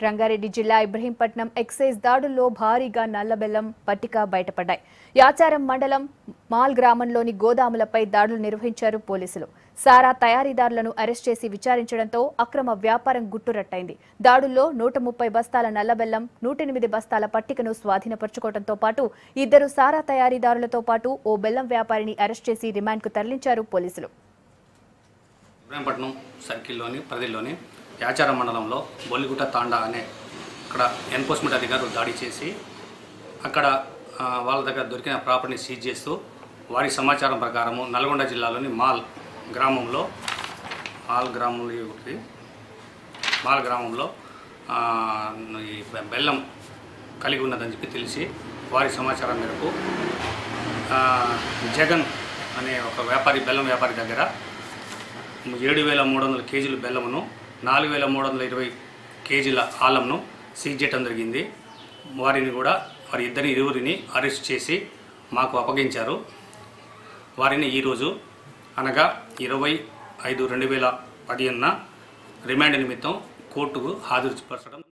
రంగారెడ్డి జిల్లా ఇబ్రహీంపట్నం ఎక్సైజ్ దాడుల్లో భారీగా నల్లబెల్లం పట్టిక బయటపడ్డాయి. యాచారం మండలం మాల్ గ్రామంలోని గోదాములపై దాడులు నిర్వహించారు పోలీసులు. సారా తయారీదారులను అరెస్ట్ చేసి విచారించడంతో అక్రమ వ్యాపారం గుట్టురట్టయింది. దాడుల్లో 130 బస్తాల నల్లబెల్లం, 108 బస్తాల పట్టికను స్వాధీనపరుచుకోవడంతో పాటు 2 సారా తయారీదారులతో పాటు ఓ బెల్లం వ్యాపారిని అరెస్ట్ చేసి రిమాండ్కు తరలించారు పోలీసులు. ఇబ్రహీంపట్నం సర్కిల్లోని పరిధిలోని యాచారం మండలంలో బొల్లిగుట్ట తాండా అనే అక్కడ ఎన్ఫోర్స్మెంట్ అధికారులు దాడి చేసి అక్కడ వాళ్ళ దగ్గర దొరికిన ప్రాపర్టీని సీజ్ చేస్తూ వారి సమాచారం ప్రకారము నల్గొండ జిల్లాలోని మాల్ గ్రామంలో ఈ బెల్లం కలిగి ఉన్నదని చెప్పి తెలిసి వారి సమాచారం మేరకు జగన్ అనే ఒక బెల్లం వ్యాపారి దగ్గర 7,300 కేజీల బెల్లమును 4,320 కేజీల ఆలంను సీజ్ చేయడం జరిగింది. వారి ఇరువురిని అరెస్ట్ చేసి మాకు అప్పగించారు. వారిని ఈరోజు అనగా 25/2015 రిమాండ్ నిమిత్తం కోర్టుకు హాజరుపరచడం